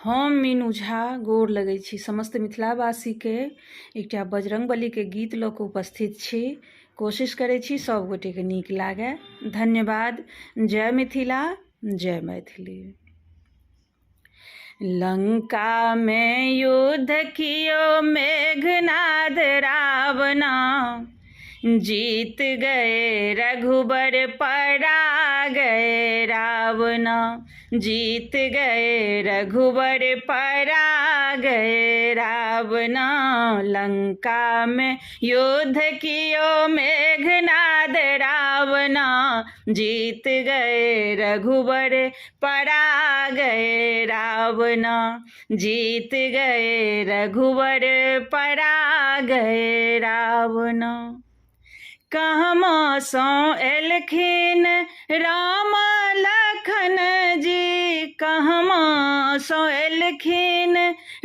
हम मीनू झा गोर लगै छी समस्त मिथिलावासीके एकटा बजरंगबलीके गीत लऽ कऽ उपस्थित छी। कोशिश करै छी सब गोटेके नीक लागै। धन्यवाद। जय मिथिला, जय मैथिली। लंका में युद्ध कियो मेघनाद रावणा, जीत गए रघुबर परा गए रावणा, जीत गए रघुबर परा गए रावणा। लंका में युद्ध कियो मेघनाद रावणा, जीत गए रघुबर परा गए रावणा, जीत गए रघुबर परा गए रावणा। कहमा सो एलखिन राम लखन जी, कहमा सो एलखिन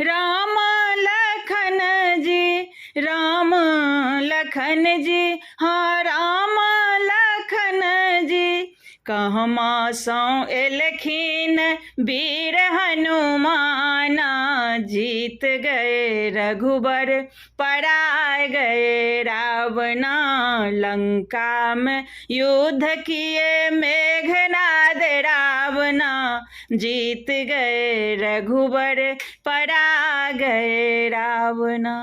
राम लखन जी, राम लखन जी, हाँ राम लखन जी। कहमा सो एलखिन वीर हनुमाना, जीत गए रघुबर परा गए रावणा। लंका में युद्ध किए मेघनाद रावणा, जीत गए रघुबर परा गए रावणा।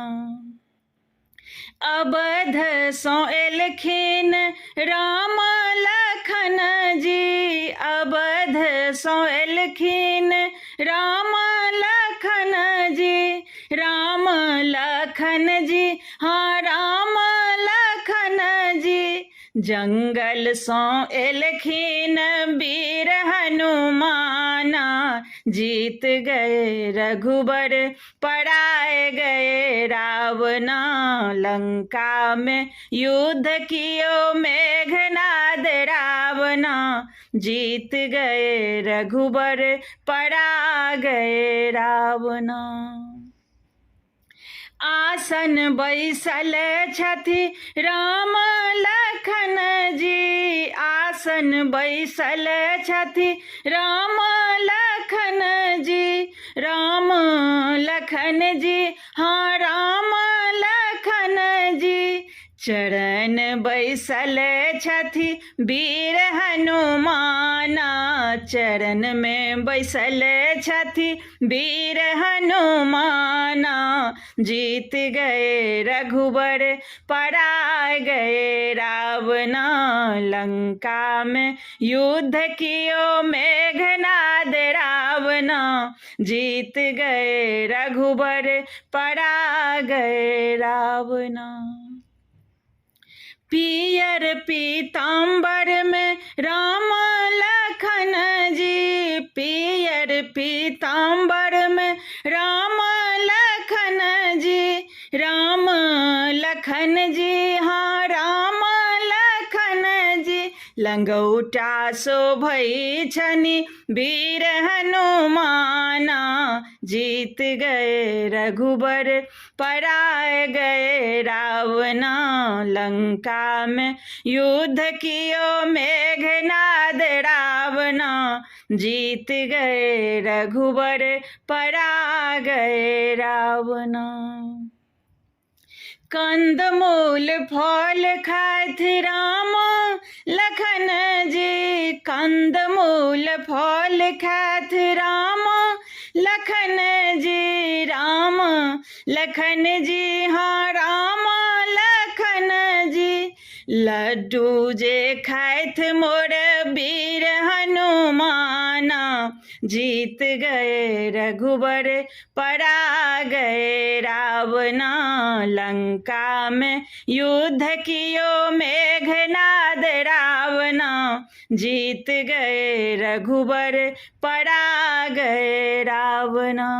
अवध सो एलखिन राम लखन जी, अवध सो एलखिन राम लखन जी, राम लखन जी, हाँ राम लखन जी। जंगल सो एलखिन वीर हनुमाना, जीत गए रघुबर परा गए रावणा। लंका में युद्ध कियो मेघनाद रावणा, जीत गए रघुबर परा गए रावणा। आसन बैसल छथि राम लखन जी, आसन बैसल छथि राम लखन जी, राम लखन जी, हाँ राम लखन जी। चरण बैसल छथि वीर हनुमाना, चरण में बैसल छथि वीर हनुमाना, जीत गए रघुबर परा गए रावणा। लंका में युद्ध कियो मेघनाद रावणा, जीत गए रघुबर परा गए रावणा। पियर पीताम्बर में राम लखन जी, पियर पीताम्बर में राम लखन जी, राम लखन जी, हाँ राम लखन जी। लंगोटा शोभै छनि वीर हनुमाना, जीत गए रघुबर परा गए रावणा। लंका में युद्ध कियो मेघनाद रावणा, जीत गए रघुबर परा गए रावणा। कंदमूल फल खाथि राम लखन जी, कंदमूल फल खाथि राम लखन जी, राम लखन जी, हाँ राम लखन जी। लड्डू जे खाइत मोर वीर हनुमाना, जीत गए रघुबर परा गए रावणा। लंका में युद्ध कियो मेघनाद रावणा, जीत गए रघुबर परा गए रावणा।